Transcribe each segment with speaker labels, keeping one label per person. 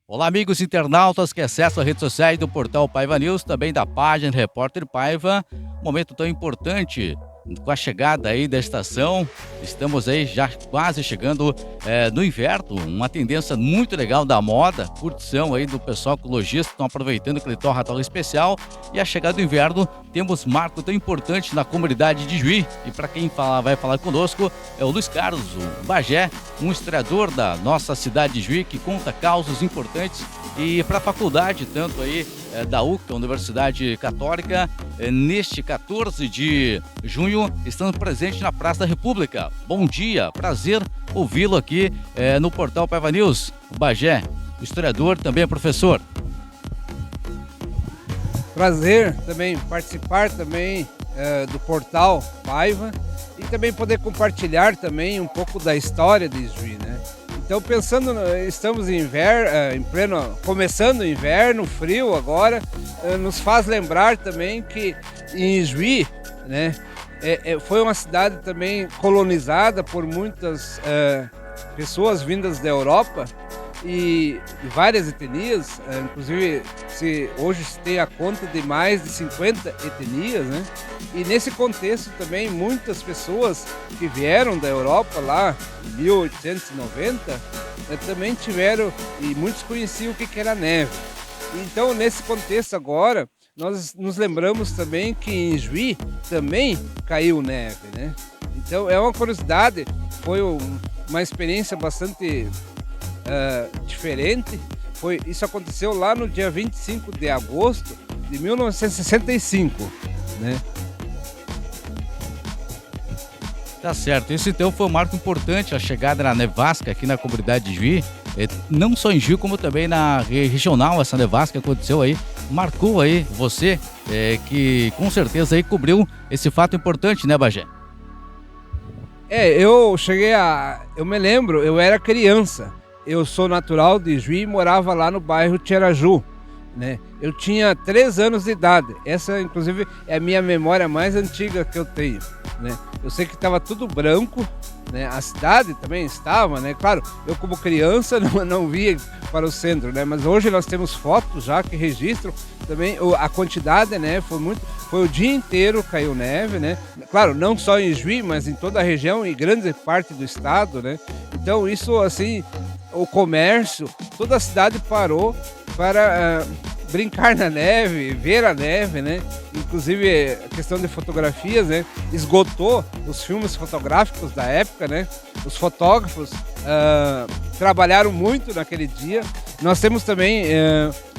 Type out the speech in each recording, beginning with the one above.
Speaker 1: Olá, amigos internautas que acessam as redes sociais do portal Paiva News, também da página Repórter Paiva. Momento tão importante com a chegada aí da estação. Estamos aí já quase chegando no inverno, uma tendência muito legal da moda, curtição aí do pessoal ecologista, estão aproveitando aquele torra especial. E a chegada do inverno, temos marco tão importante na comunidade de Juí. E para quem vai falar conosco é o Luiz Carlos, o Bagé, um historiador da nossa cidade de Juí, que conta causos importantes. E para a faculdade, tanto aí da UCA, Universidade Católica, neste 14 de junho, estamos presentes na Praça da República. Bom dia, prazer ouvi-lo aqui no portal Paiva News. O Bagé, historiador, também é professor.
Speaker 2: Prazer também participar também do portal Paiva e também poder compartilhar também um pouco da história de Juí, né? Então pensando, estamos em inverno, começando o inverno, frio agora, nos faz lembrar também que em Juí, né, foi uma cidade também colonizada por muitas pessoas vindas da Europa e várias etnias, inclusive hoje se tem a conta de mais de 50 etnias, né? E nesse contexto também muitas pessoas que vieram da Europa lá em 1890 também tiveram, e muitos conheciam o que era neve. Então nesse contexto agora, nós nos lembramos também que em Juí também caiu neve, né? Então é uma curiosidade, foi uma experiência bastante diferente. Isso aconteceu lá no dia 25 de agosto de 1965, né?
Speaker 1: Tá certo, esse então foi um marco importante, a chegada da nevasca aqui na comunidade de Juí, não só em Juí, como também na regional. Essa nevasca aconteceu aí, marcou aí você, que com certeza aí cobriu esse fato importante, né, Bagé?
Speaker 2: Eu me lembro, eu era criança, eu sou natural de Juí e morava lá no bairro Tieraju, né? Eu tinha 3 anos de idade, essa inclusive é a minha memória mais antiga que eu tenho, né? Eu sei que estava tudo branco, né? A cidade também estava, né? Claro, eu como criança não via para o centro, né? Mas hoje nós temos fotos já que registram também a quantidade, né? Foi o dia inteiro, caiu neve, né? Claro, não só em Juí, mas em toda a região e grande parte do estado, né? Então isso assim, o comércio, toda a cidade parou para brincar na neve, ver a neve, né? Inclusive a questão de fotografias, né? Esgotou os filmes fotográficos da época, né? Os fotógrafos trabalharam muito naquele dia. Nós temos também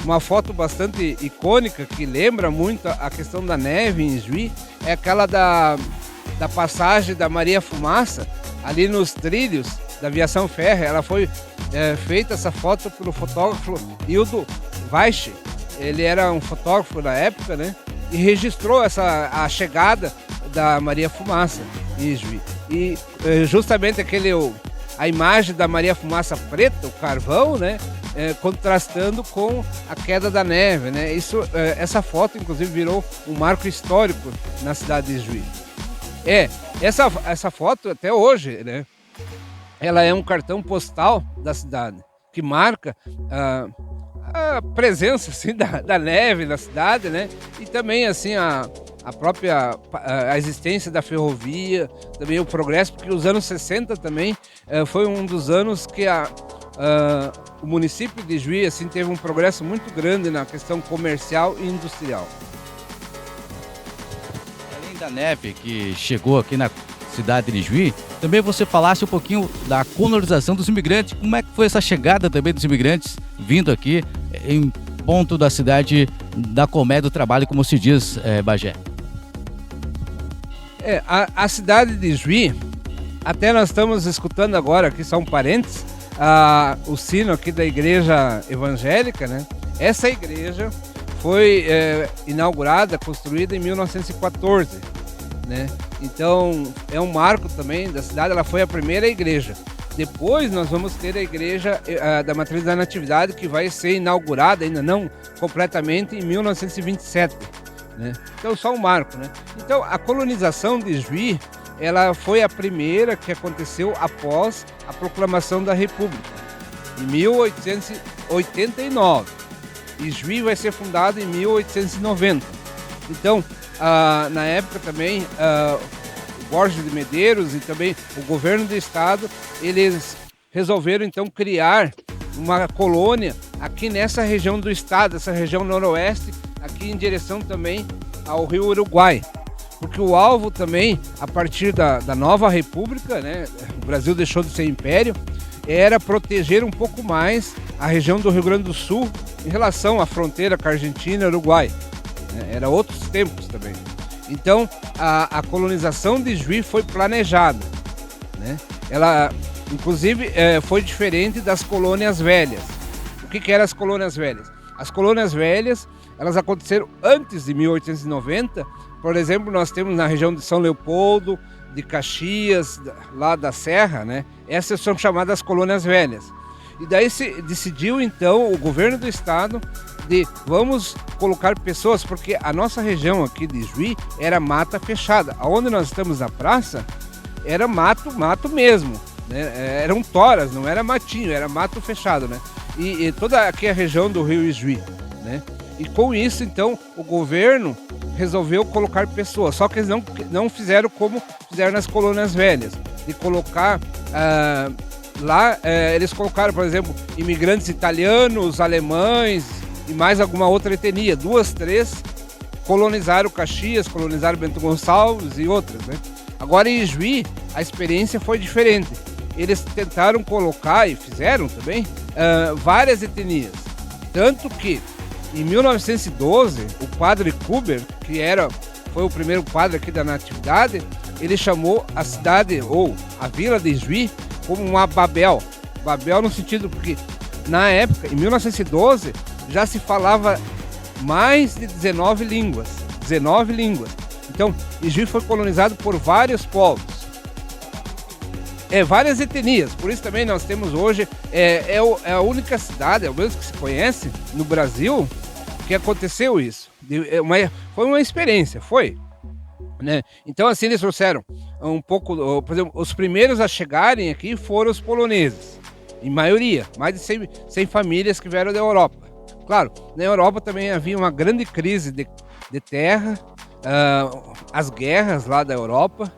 Speaker 2: uma foto bastante icônica que lembra muito a questão da neve em Juí, é aquela da passagem da Maria Fumaça ali nos trilhos da aviação férrea. Ela foi feita essa foto pelo fotógrafo Hildo Weich. Ele era um fotógrafo na época, né? E registrou a chegada da Maria Fumaça em Juí. E justamente a imagem da Maria Fumaça preta, o carvão, né? Contrastando com a queda da neve, né? Essa foto, inclusive, virou um marco histórico na cidade de Juí. Essa foto até hoje, né? Ela é um cartão postal da cidade que marca a presença assim, da neve na cidade, né? E também assim a própria existência da ferrovia, também o progresso, porque os anos 60 também foi um dos anos que o município de Juí assim, teve um progresso muito grande na questão comercial e industrial.
Speaker 1: Além da neve que chegou aqui na cidade de Juí, também você falasse um pouquinho da colonização dos imigrantes. Como é que foi essa chegada também dos imigrantes vindo aqui em ponto da cidade da Colmeia do Trabalho, como se diz, Bagé?
Speaker 2: A cidade de Juí, até nós estamos escutando agora, aqui só um parênteses, o sino aqui da igreja evangélica, né? Essa igreja foi inaugurada, construída em 1914, né? Então é um marco também da cidade, ela foi a primeira igreja. Depois nós vamos ter a igreja da Matriz da Natividade, que vai ser inaugurada, ainda não completamente, em 1927, né? Então só um marco, né? Então a colonização de Juí, ela foi a primeira que aconteceu após a proclamação da República, em 1800 1889. E Juí vai ser fundado em 1890. Então, na época também, o Borges de Medeiros e também o governo do estado, eles resolveram então criar uma colônia aqui nessa região do estado, essa região noroeste, aqui em direção também ao rio Uruguai. Porque o alvo também, a partir da nova república, né, o Brasil deixou de ser império, era proteger um pouco mais a região do Rio Grande do Sul em relação à fronteira com a Argentina e Uruguai. Era outros tempos também. Então, a colonização de Juí foi planejada, né? Ela, inclusive, foi diferente das colônias velhas. O que eram as colônias velhas? As colônias velhas, elas aconteceram antes de 1890. Por exemplo, nós temos na região de São Leopoldo, de Caxias, lá da Serra, né? Essas são chamadas colônias velhas. E daí se decidiu, então, o governo do estado de vamos colocar pessoas, porque a nossa região aqui de Juí era mata fechada. Aonde nós estamos na praça, era mato mesmo, né? Eram toras, não era matinho, era mato fechado, né? E toda aqui a região do Rio Ijuí, né? E com isso, então, o governo resolveu colocar pessoas, só que eles não fizeram como fizeram nas colônias velhas, de colocar lá, eles colocaram, por exemplo, imigrantes italianos, alemães e mais alguma outra etnia, 2, 3, colonizaram Caxias, colonizaram Bento Gonçalves e outras, né? Agora em Juí, a experiência foi diferente. Eles tentaram colocar, e fizeram também, várias etnias, tanto que em 1912, o padre Kuber, que foi o primeiro padre aqui da Natividade, ele chamou a cidade, ou a vila de Juí, como uma Babel. Babel no sentido porque, na época, em 1912, já se falava mais de 19 línguas. 19 línguas. Então, Juí foi colonizado por vários povos. Várias etnias. Por isso também nós temos hoje, é a única cidade, é o mesmo que se conhece no Brasil, que aconteceu isso. Foi uma experiência, foi. Né? Então assim eles trouxeram um pouco, por exemplo, os primeiros a chegarem aqui foram os poloneses, em maioria, mais de 100 famílias que vieram da Europa. Claro, na Europa também havia uma grande crise de terra, as guerras lá da Europa,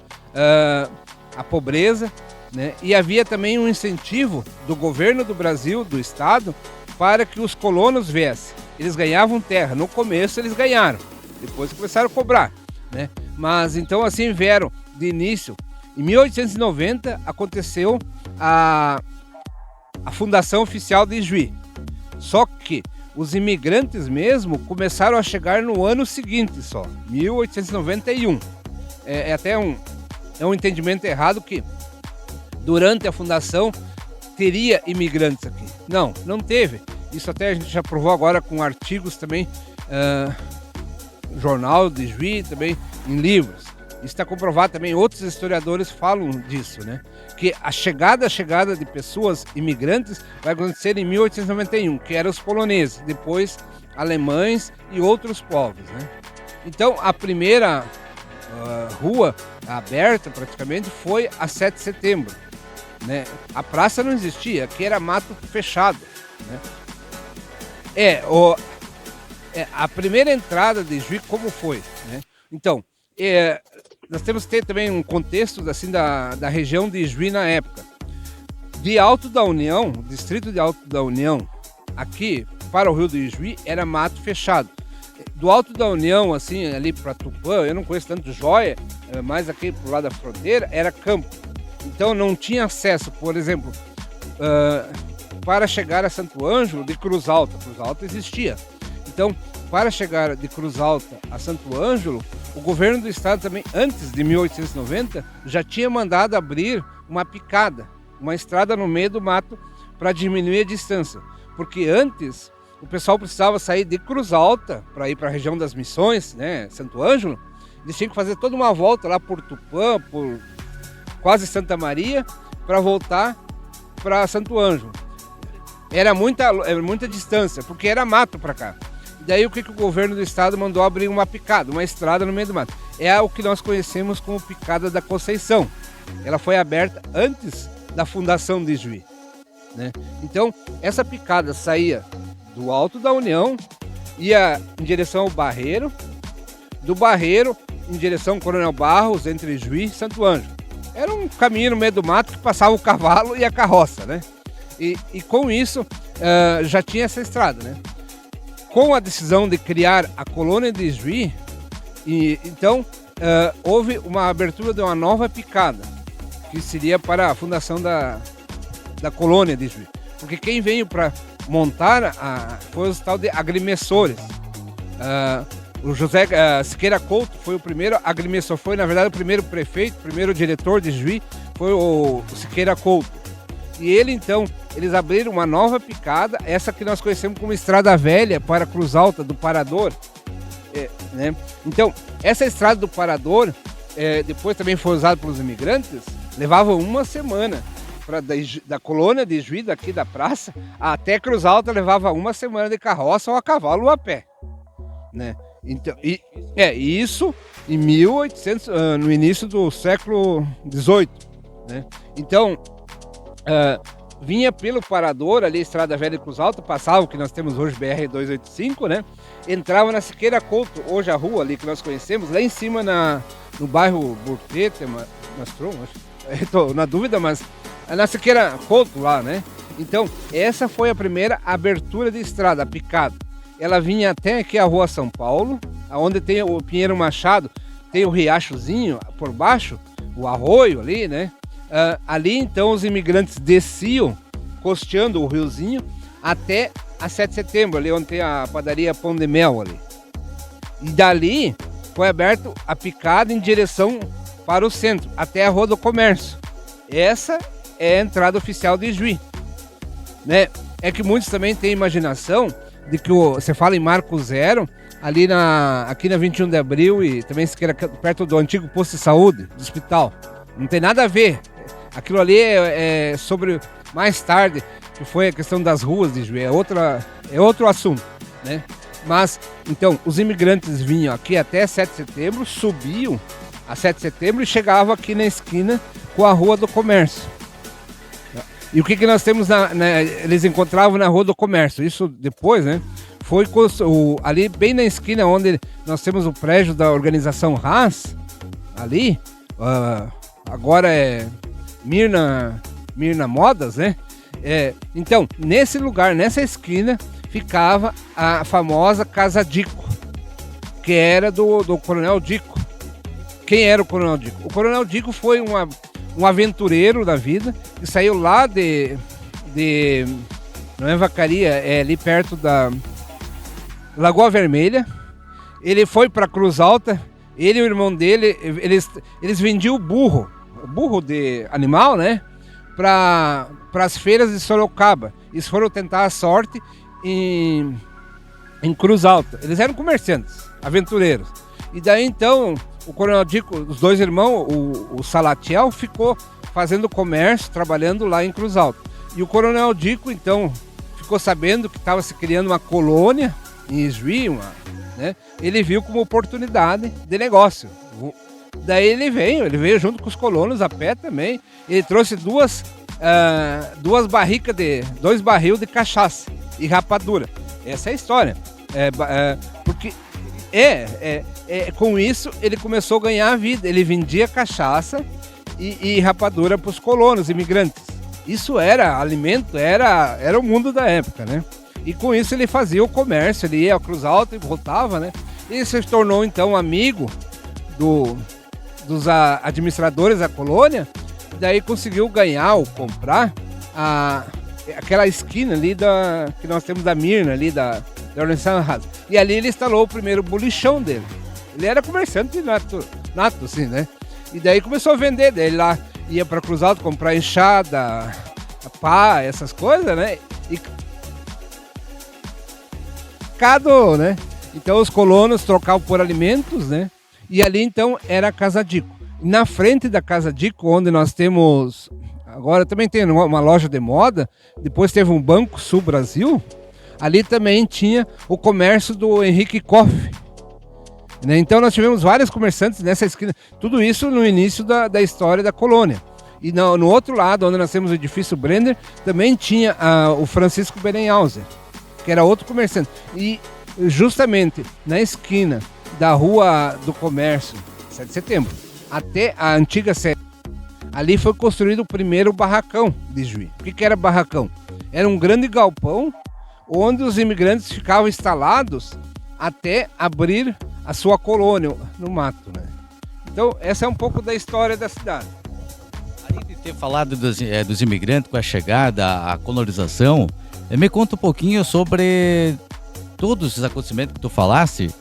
Speaker 2: a pobreza, né? E havia também um incentivo do governo do Brasil, do estado, para que os colonos viessem. Eles ganhavam terra, no começo eles ganharam, depois começaram a cobrar, né? Mas então assim vieram de início. Em 1890 aconteceu a fundação oficial de Juí. Só que os imigrantes mesmo começaram a chegar no ano seguinte só, 1891. É até um entendimento errado que durante a fundação teria imigrantes aqui. Não teve. Isso até a gente já provou agora com artigos também, jornal de Juí, também em livros. Isso está comprovado também, outros historiadores falam disso, né? Que a chegada de pessoas imigrantes vai acontecer em 1891, que eram os poloneses, depois alemães e outros povos, né? Então a primeira rua aberta praticamente foi a 7 de setembro, né? A praça não existia, aqui era mato fechado, né? A primeira entrada de Juí como foi, né? Então, nós temos que ter também um contexto assim, da região de Juí na época. De Alto da União, distrito de Alto da União, aqui para o Rio de Juí era mato fechado. Do Alto da União, assim, ali para Tupã, eu não conheço tanto Joia, mas aqui pro lado da fronteira era campo. Então não tinha acesso, por exemplo, para chegar a Santo Ângelo de Cruz Alta. Cruz Alta existia. Então, para chegar de Cruz Alta a Santo Ângelo, o governo do estado também, antes de 1890, já tinha mandado abrir uma picada, uma estrada no meio do mato para diminuir a distância. Porque antes, o pessoal precisava sair de Cruz Alta para ir para a região das Missões, né, Santo Ângelo. Eles tinham que fazer toda uma volta lá por Tupã, por quase Santa Maria, para voltar para Santo Ângelo. Era muita distância, porque era mato para cá. E daí o que o governo do estado mandou abrir uma picada, uma estrada no meio do mato. É o que nós conhecemos como Picada da Conceição. Ela foi aberta antes da fundação de Juí. né? Então, essa picada saía do Alto da União, ia em direção ao Barreiro, do Barreiro em direção ao Coronel Barros, entre Juiz e Santo Ângelo. Era um caminho no meio do mato que passava o cavalo e a carroça, né? E com isso, já tinha essa estrada, né? Com a decisão de criar a colônia de Juiz, então houve uma abertura de uma nova picada, que seria para a fundação da colônia de Juiz. Porque quem veio para montar foi os tal de agrimensores. O José Siqueira Couto foi o primeiro agrimensor, foi na verdade o primeiro prefeito, o primeiro diretor de Juiz, foi o Siqueira Couto. E eles abriram uma nova picada, essa que nós conhecemos como Estrada Velha para Cruz Alta do Parador. Né? Então, essa Estrada do Parador, depois também foi usada pelos imigrantes, levava uma semana. Da colônia de Juiz, daqui da praça, até Cruz Alta levava uma semana de carroça ou a cavalo ou a pé. Né? Então, isso em 1800, no início do século XVIII. Né? Então, vinha pelo Parador, ali Estrada Velha de Cruz Alta, passava o que nós temos hoje, BR-285, né? Entrava na Siqueira Couto, hoje a rua ali que nós conhecemos, lá em cima no bairro Burteta, estou na dúvida, mas na Siqueira Couto lá, né? Então, essa foi a primeira abertura de estrada, a picada. Ela vinha até aqui a Rua São Paulo, onde tem o Pinheiro Machado, tem o riachozinho por baixo, o arroio ali, né? Ali então os imigrantes desciam, costeando o riozinho, até a 7 de setembro, ali onde tem a padaria Pão de Mel ali. E dali foi aberto a picada em direção para o centro, até a Rua do Comércio. Essa é a entrada oficial de Juiz. Né? É que muitos também têm imaginação de que você fala em Marco Zero, ali aqui na 21 de Abril e também perto do antigo posto de saúde, do hospital. Não tem nada a ver. Aquilo ali é sobre mais tarde, que foi a questão das ruas de Juiz, é outro assunto, né? Mas, então, os imigrantes vinham aqui até 7 de setembro, subiam a 7 de setembro e chegavam aqui na esquina com a Rua do Comércio. E o que nós temos eles encontravam na Rua do Comércio, isso depois, né? Foi ali bem na esquina onde nós temos o prédio da organização Haas, ali, agora é Mirna Modas, né? Então, nesse lugar, nessa esquina, ficava a famosa Casa Dico, que era do Coronel Dico. Quem era o Coronel Dico? O Coronel Dico foi um aventureiro da vida, que saiu lá não é Vacaria, é ali perto da Lagoa Vermelha. Ele foi para Cruz Alta, ele e o irmão dele, eles vendiam burro de animal, né? Para as feiras de Sorocaba. Eles foram tentar a sorte em Cruz Alta. Eles eram comerciantes, aventureiros. E daí então o Coronel Dico, os dois irmãos, o Salatiel, ficou fazendo comércio, trabalhando lá em Cruz Alta. E o Coronel Dico então ficou sabendo que estava se criando uma colônia em Juiz, né? Ele viu como oportunidade de negócio. Daí ele veio junto com os colonos a pé também. Ele trouxe dois barril de cachaça e rapadura. Essa é a história. Porque com isso ele começou a ganhar a vida. Ele vendia cachaça e rapadura para os colonos imigrantes. Isso era alimento, era o mundo da época, né? E com isso ele fazia o comércio, ele ia a Cruz Alta e voltava, né? Ele se tornou então amigo dos administradores da colônia, daí conseguiu ganhar ou comprar aquela esquina ali que nós temos da Mirna, ali da organização Haas. E ali ele instalou o primeiro bolichão dele. Ele era comerciante nato, assim, né? E daí começou a vender, daí ele lá ia para Cruz Alta comprar enxada, pá, essas coisas, né? E né? Então os colonos trocavam por alimentos, né? E ali então era a Casa Dico. Na frente da Casa Dico, onde nós temos, agora também tem uma loja de moda, depois teve um Banco Sul Brasil, ali também tinha o comércio do Henrique Koff. Né? Então nós tivemos vários comerciantes nessa esquina, tudo isso no início da história da colônia. E no outro lado, onde nós temos o edifício Brenner, também tinha o Francisco Berenhauser, que era outro comerciante. E justamente na esquina da Rua do Comércio, 7 de setembro, até a antiga sede, ali foi construído o primeiro barracão de Juí. O que era barracão? Era um grande galpão onde os imigrantes ficavam instalados até abrir a sua colônia no mato, né? Então, essa é um pouco da história da cidade.
Speaker 1: Além de ter falado dos imigrantes com a chegada, a colonização, me conta um pouquinho sobre todos esses acontecimentos que tu falasse,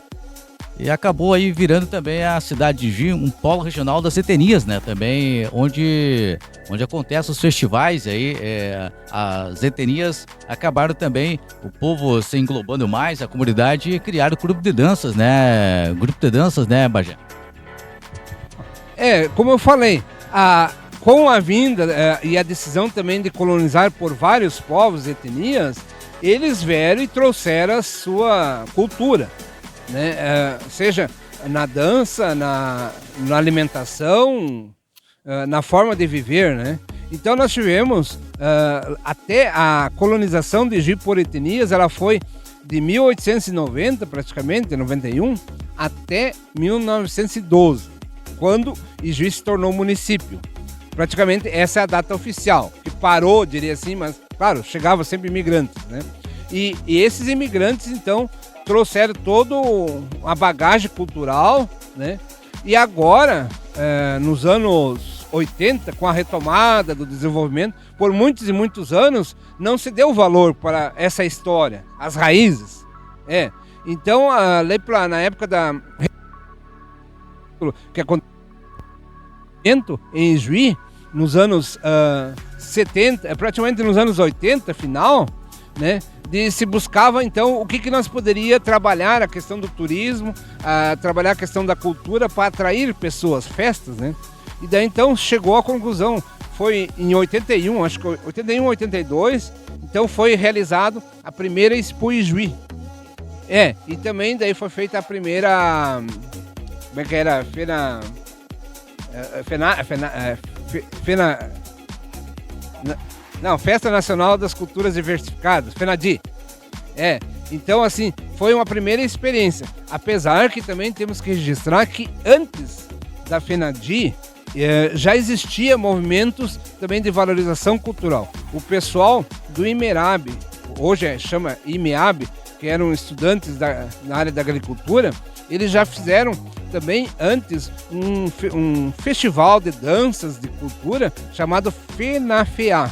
Speaker 1: e acabou aí virando também a cidade de Juí um polo regional das etnias, né? Também onde acontecem os festivais aí, as etnias acabaram também, o povo se englobando mais, a comunidade, e criaram grupo de danças, né? Bagé?
Speaker 2: Como eu falei, com a vinda e a decisão também de colonizar por vários povos e etnias, eles vieram e trouxeram a sua cultura, né? Seja na dança, na alimentação, na forma de viver, né? Então nós tivemos, até a colonização de Juí por etnias, ela foi de 1890, praticamente, 91, até 1912, quando Juí se tornou município. Praticamente essa é a data oficial, que parou, diria assim, mas, claro, chegavam sempre imigrantes, né? E esses imigrantes, então, trouxeram toda a bagagem cultural, né? E agora, nos anos 80, com a retomada do desenvolvimento, por muitos e muitos anos, não se deu valor para essa história, as raízes. Então, na época que aconteceu em Juí, nos anos 70, praticamente nos anos 80, final, né? Se buscava, então, o que nós poderíamos trabalhar, a questão do turismo, trabalhar a questão da cultura para atrair pessoas, festas, né? E daí, então, chegou à conclusão, foi em 81, acho que 81, 82, então foi realizado a primeira Expo Juí. E também daí foi feita a primeira, como é que era? Festa Nacional das Culturas Diversificadas, FENADI. Então, assim, foi uma primeira experiência. Apesar que também temos que registrar que antes da FENADI já existia movimentos também de valorização cultural. O pessoal do IMERAB, hoje chama IMEAB, que eram estudantes na área da agricultura, eles já fizeram também antes um festival de danças de cultura chamado FENAFEA.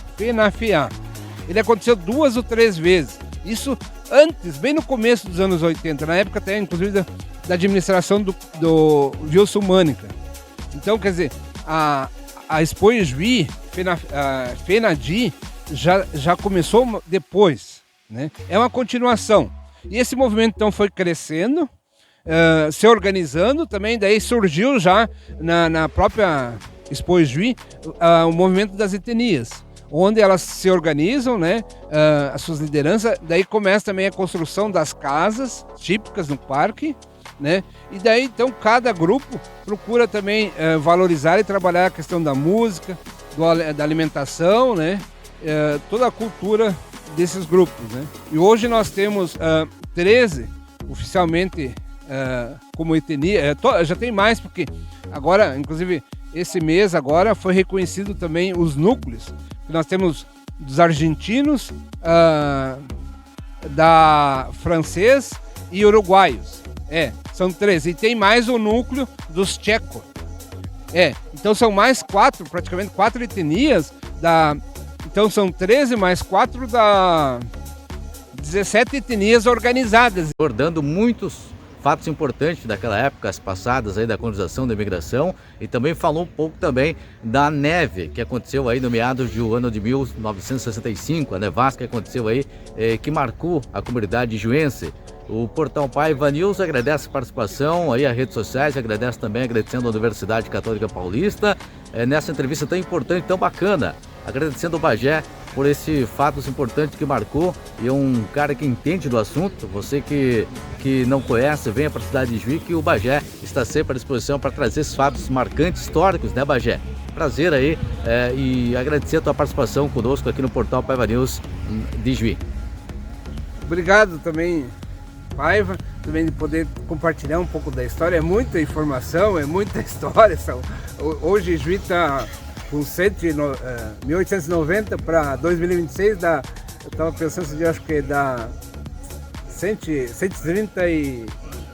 Speaker 2: Ele aconteceu 2 ou 3 vezes. Isso antes, bem no começo dos anos 80, na época até inclusive da administração do Wilson Mânica. Então, quer dizer, a Expo Juí, FENADI, já começou depois, né? É uma continuação. E esse movimento então foi crescendo, se organizando também, daí surgiu já na própria Expo Juí o movimento das etnias, onde elas se organizam, né, as suas lideranças, daí começa também a construção das casas típicas no parque, né, e daí então cada grupo procura também valorizar e trabalhar a questão da música, da alimentação, né, toda a cultura desses grupos, né. E hoje nós temos 13 oficialmente como etnia, já tem mais, porque agora, inclusive, esse mês agora foi reconhecido também os núcleos, que nós temos dos argentinos, da francês e uruguaios. São 13. E tem mais o núcleo dos tchecos. Então são mais 4, praticamente 4 etnias. Então são 13 mais 4 da 17 etnias organizadas.
Speaker 1: Abordando muitos fatos importantes daquela época, as passadas aí da colonização, da imigração, e também falou um pouco também da neve que aconteceu aí no meados do ano de 1965, a nevasca que aconteceu aí, que marcou a comunidade juense. O Portal Paiva News agradece a participação aí, as redes sociais, agradecendo a Universidade Católica Paulista, nessa entrevista tão importante, tão bacana, agradecendo o Bagé por esse fato importante que marcou, e é um cara que entende do assunto. Você que não conhece, venha para a cidade de Juí, que o Bagé está sempre à disposição para trazer esses fatos marcantes, históricos, né, Bagé? prazer aí e agradecer a tua participação conosco aqui no portal Paiva News de Juí.
Speaker 2: Obrigado também, Paiva, também de poder compartilhar um pouco da história. É muita informação, é muita história. Hoje Juí está com 1890 para 2026, eu estava pensando esse dia, acho que dá 130 e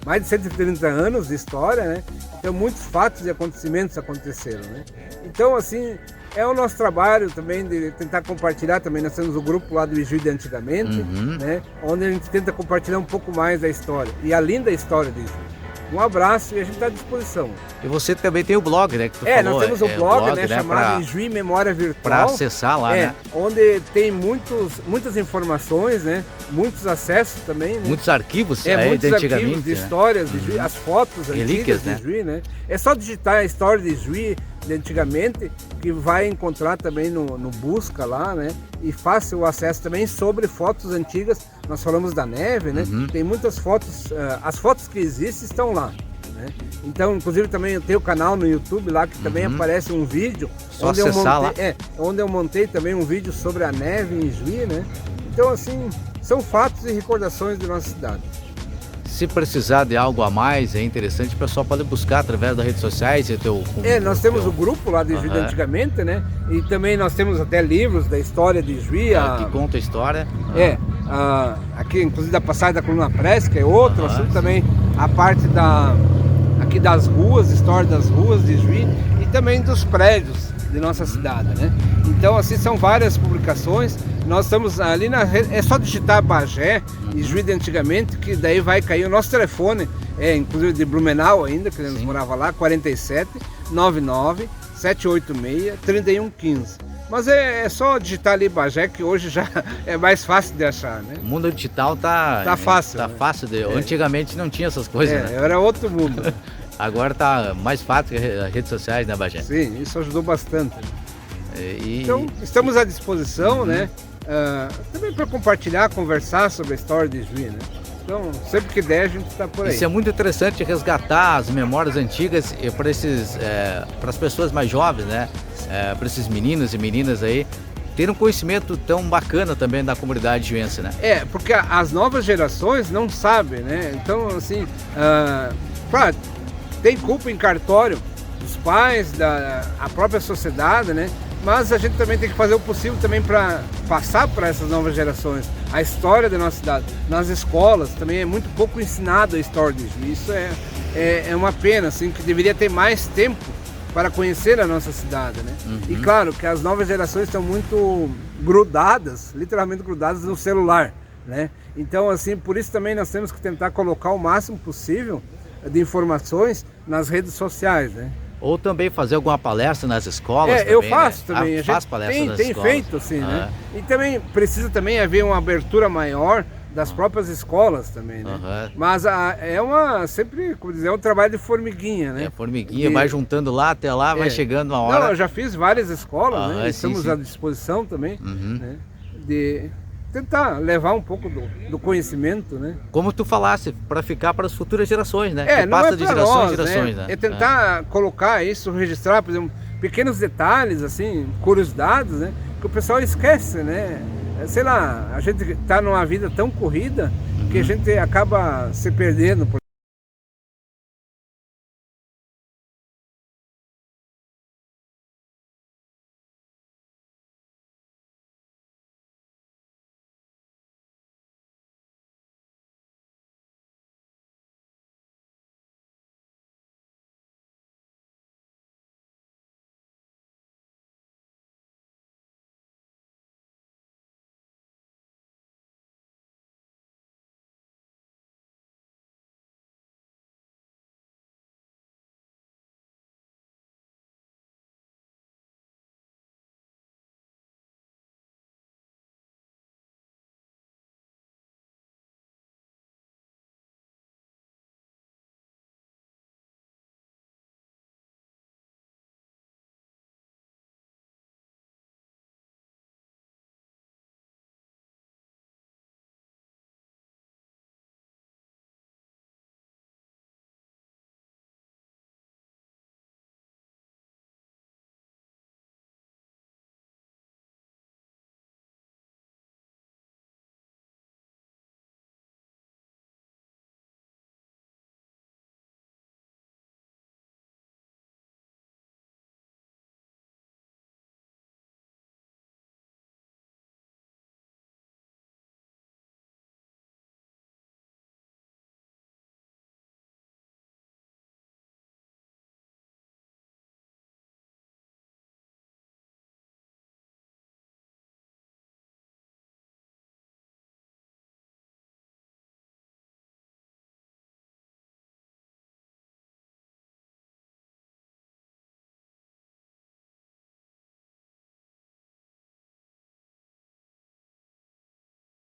Speaker 2: mais de 130 anos de história, né? Então muitos fatos e acontecimentos aconteceram, né? Então assim, é o nosso trabalho também de tentar compartilhar. Também nós temos o grupo lá do Juí de antigamente, né? Onde a gente tenta compartilhar um pouco mais da história e a linda história de Juí. Um abraço e a gente está à disposição.
Speaker 1: E você também tem o blog, né? Que tu falou,
Speaker 2: nós temos o blog, né, chamado
Speaker 1: pra,
Speaker 2: Juí Memória Virtual.
Speaker 1: Para acessar lá, né?
Speaker 2: Onde tem muitas informações, né? Muitos acessos também. Né?
Speaker 1: Muitos arquivos
Speaker 2: muitos
Speaker 1: de antigamente.
Speaker 2: Arquivos de histórias de Juí, as fotos
Speaker 1: relíquias,
Speaker 2: antigas de Juí, né? É só digitar a história de Juí de antigamente, que vai encontrar também no Busca lá, né? E fácil o acesso também sobre fotos antigas. Nós falamos da neve, né? Tem muitas fotos, as fotos que existem estão lá, né? Então, inclusive também eu tenho o canal no YouTube lá que também aparece um vídeo
Speaker 1: só onde acessar lá.
Speaker 2: Onde eu montei também um vídeo sobre a neve em Juí, né? Então, assim, são fatos e recordações de nossa cidade.
Speaker 1: Se precisar de algo a mais, é interessante, o pessoal pode buscar através das redes sociais.
Speaker 2: Nós temos o grupo lá de Juí de antigamente, né? E também nós temos até livros da história de Juí.
Speaker 1: Que conta a história.
Speaker 2: Aqui, inclusive, da passagem da Coluna Prece, que é outro assunto também. A parte aqui das ruas, história das ruas de Juí e também dos prédios de nossa cidade, né? Então, assim, são várias publicações. Nós estamos ali na rede, é só digitar Bagé e Juí de antigamente, que daí vai cair o nosso telefone, inclusive de Blumenau ainda, que nós morava lá, 47 99 786 3115. Mas é só digitar ali Bagé, que hoje já é mais fácil de achar, né?
Speaker 1: O mundo digital tá
Speaker 2: fácil.
Speaker 1: Tá fácil. Antigamente não tinha essas coisas, né?
Speaker 2: Era outro mundo.
Speaker 1: Agora tá mais fácil que as redes sociais, né, Bagé?
Speaker 2: Sim, isso ajudou bastante. Então, estamos à disposição, né? Também para compartilhar, conversar sobre a história de Juí, né? Então, sempre que der, a gente está por aí.
Speaker 1: Isso é muito interessante, resgatar as memórias antigas para as pessoas mais jovens, né? Para esses meninos e meninas aí, ter um conhecimento tão bacana também da comunidade juense, né?
Speaker 2: Porque as novas gerações não sabem, né? Então, assim, claro, tem culpa em cartório dos pais, a própria sociedade, né? Mas a gente também tem que fazer o possível também para passar para essas novas gerações a história da nossa cidade. Nas escolas também é muito pouco ensinado a história de Juí. Isso é uma pena, assim, que deveria ter mais tempo para conhecer a nossa cidade, né? E claro que as novas gerações estão muito grudadas, literalmente grudadas no celular, né? Então, assim, por isso também nós temos que tentar colocar o máximo possível de informações nas redes sociais, né?
Speaker 1: Ou também fazer alguma palestra nas escolas também,
Speaker 2: eu faço, né? Também.
Speaker 1: Faz palestra nas escolas.
Speaker 2: Tem feito, assim, né? E também precisa também haver uma abertura maior das próprias escolas também, né? Mas sempre, como dizer, é um trabalho de formiguinha, né?
Speaker 1: Formiguinha, vai juntando lá até lá, vai chegando uma hora.
Speaker 2: Não, eu já fiz várias escolas, né? Estamos à disposição também, né? De tentar levar um pouco do conhecimento, né?
Speaker 1: Como tu falasse, para ficar para as futuras gerações, né? Que passa de gerações em gerações, né?
Speaker 2: É tentar colocar isso, registrar, por exemplo, pequenos detalhes, assim, curiosidades, né? Que o pessoal esquece, né? Sei lá, a gente está numa vida tão corrida que a gente acaba se perdendo.